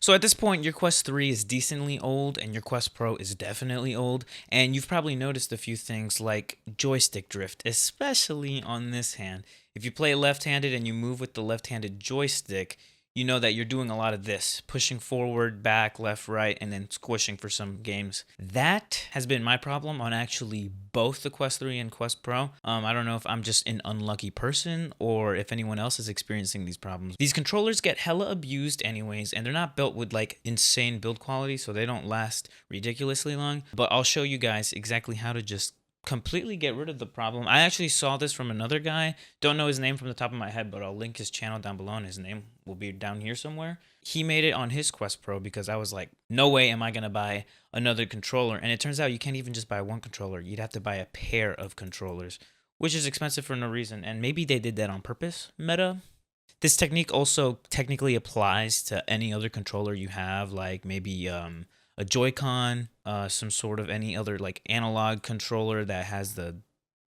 So at this point, your Quest 3 is decently old and your Quest Pro is definitely old, and you've probably noticed a few things like joystick drift, especially on this hand. If you play left-handed and you move with the left-handed joystick, you know that you're doing a lot of this, pushing forward, back, left, right, and then squishing for some games. That has been my problem on actually both the Quest 3 and Quest Pro. I don't know if I'm just an unlucky person or if anyone else is experiencing these problems. These controllers get hella abused anyways, and they're not built with like insane build quality, so they don't last ridiculously long. But I'll show you guys exactly how to just completely get rid of the problem. I actually saw this from another guy. Don't know his name from the top of my head, but I'll link his channel down below and his name will be down here somewhere. He made it on his Quest Pro because I was like, no way am I going to buy another controller. And it turns out you can't even just buy one controller. You'd have to buy a pair of controllers, which is expensive for no reason. And maybe they did that on purpose, Meta. This technique also technically applies to any other controller you have, like maybe a Joy-Con, some sort of any other like analog controller that has the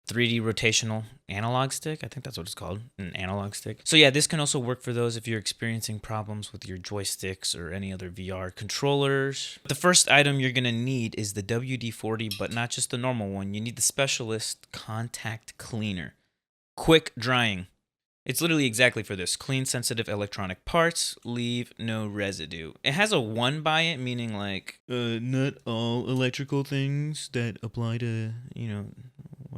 3D rotational analog stick. I think that's what it's called, an analog stick. So yeah, this can also work for those if you're experiencing problems with your joysticks or any other VR controllers. The first item you're gonna need is the WD-40, but not just the normal one. You need the Specialist Contact Cleaner. Quick drying. It's literally exactly for this. Clean sensitive electronic parts, leave no residue. It has a 1 by it, meaning like, not all electrical things that apply to,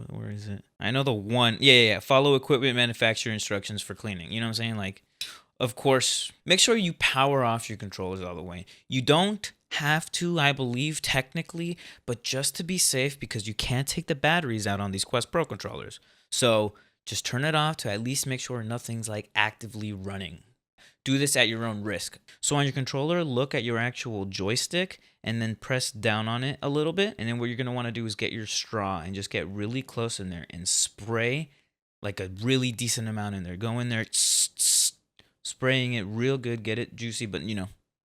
where is it? I know the 1. Yeah. Follow equipment manufacturer instructions for cleaning. You know what I'm saying? Like, of course, make sure you power off your controllers all the way. You don't have to, I believe, technically, but just to be safe because you can't take the batteries out on these Quest Pro controllers. So just turn it off to at least make sure nothing's like actively running. Do this at your own risk. So on your controller, look at your actual joystick and then press down on it a little bit. And then what you're going to want to do is get your straw and just get really close in there and spray like a really decent amount in there. Go in there, spraying it real good, get it juicy, but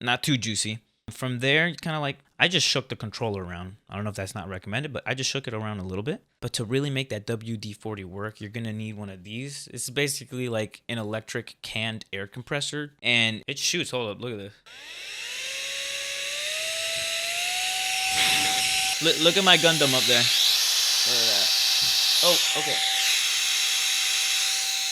not too juicy. From there, you kind of like, I just shook the controller around. I don't know if that's not recommended, but I just shook it around a little bit. But to really make that WD-40 work, you're going to need one of these. It's basically like an electric canned air compressor, and it shoots. Hold up, look at this. Look at my Gundam up there. Look at that. Oh, okay.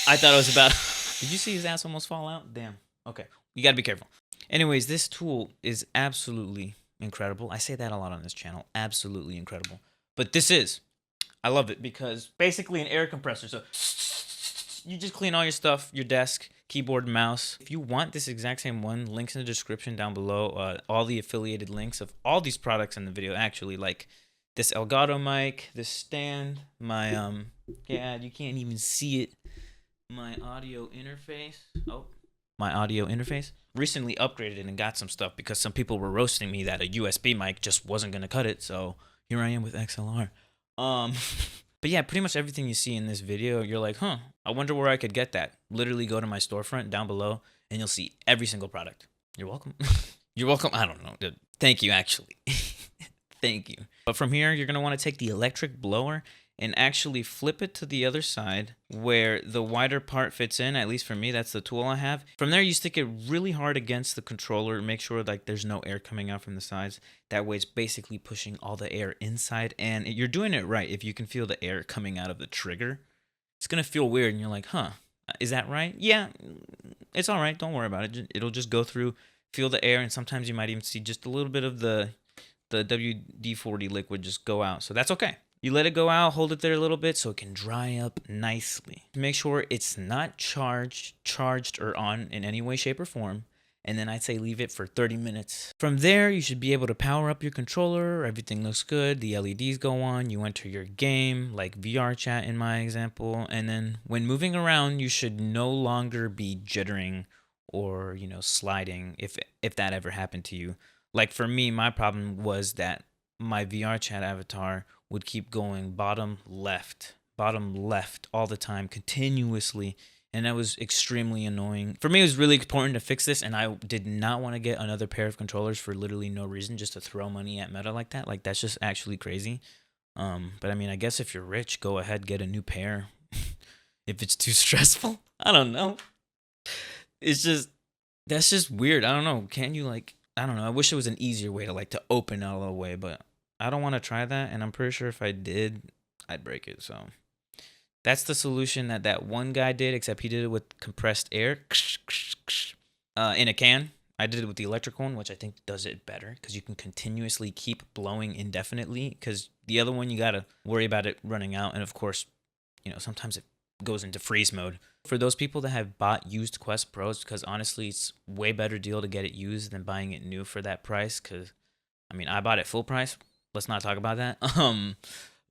I thought it was about... Did you see his ass almost fall out? Damn. Okay. You got to be careful. Anyways, this tool is absolutely incredible. I say that a lot on this channel. Absolutely incredible. But I love it because basically an air compressor. So you just clean all your stuff, your desk, keyboard, mouse. If you want this exact same one, links in the description down below. All the affiliated links of all these products in the video, actually, like this Elgato mic, this stand, my, yeah, you can't even see it. My audio interface. My audio interface. Recently upgraded it and got some stuff because some people were roasting me that a USB mic just wasn't going to cut it. So here I am with XLR. But yeah, pretty much everything you see in this video, you're like, I wonder where I could get that. Literally go to my storefront down below and you'll see every single product. You're welcome. You're welcome. I don't know. Thank you, actually. Thank you. But from here, you're going to want to take the electric blower and actually flip it to the other side where the wider part fits in. At least for me, that's the tool I have. From there, you stick it really hard against the controller. Make sure like there's no air coming out from the sides. That way it's basically pushing all the air inside. And you're doing it right. If you can feel the air coming out of the trigger, it's going to feel weird. And you're like, is that right? Yeah, it's all right. Don't worry about it. It'll just go through, feel the air. And sometimes you might even see just a little bit of the WD-40 liquid just go out. So that's okay. You let it go out, hold it there a little bit so it can dry up nicely. Make sure it's not charged or on in any way, shape, or form. And then I'd say leave it for 30 minutes. From there, you should be able to power up your controller. Everything looks good. The LEDs go on. You enter your game, like VR chat in my example. And then when moving around, you should no longer be jittering or, sliding if that ever happened to you. Like for me, my problem was that my VR chat avatar would keep going bottom left all the time, continuously. And that was extremely annoying. For me, it was really important to fix this, and I did not want to get another pair of controllers for literally no reason, just to throw money at Meta like that. Like, that's just actually crazy. But I mean, I guess if you're rich, go ahead, get a new pair. If it's too stressful, I don't know. That's just weird. I don't know. Can you, like, I don't know. I wish it was an easier way to like to open it all the way, but I don't want to try that. And I'm pretty sure if I did, I'd break it. So that's the solution that that one guy did, except he did it with compressed air in a can. I did it with the electric one, which I think does it better because you can continuously keep blowing indefinitely. Because the other one, you got to worry about it running out. And of course, you know, sometimes it goes into freeze mode. For those people that have bought used Quest Pros, because honestly, it's way better deal to get it used than buying it new for that price. Because, I mean, I bought it full price. Let's not talk about that.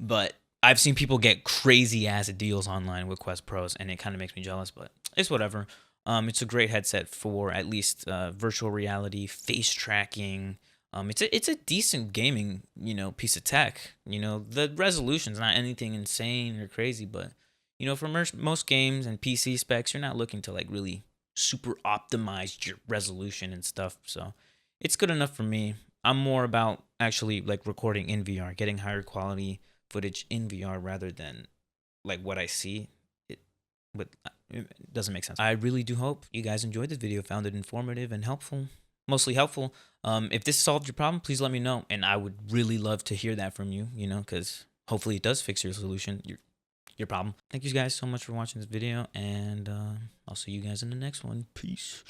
But I've seen people get crazy ass deals online with Quest Pros, and it kind of makes me jealous, but it's whatever. It's a great headset for at least virtual reality, face tracking. It's a decent gaming, you know, piece of tech. You know, the resolution's not anything insane or crazy, but you know, for most games and PC specs, you're not looking to like really super optimize your resolution and stuff. So it's good enough for me. I'm more about actually like recording in VR, getting higher quality footage in VR rather than like what I see. But it doesn't make sense. I really do hope you guys enjoyed this video, found it informative and helpful, mostly helpful. If this solved your problem, please let me know, and I would really love to hear that from you. You know, because hopefully it does fix your solution, your problem. Thank you guys so much for watching this video, and I'll see you guys in the next one. Peace.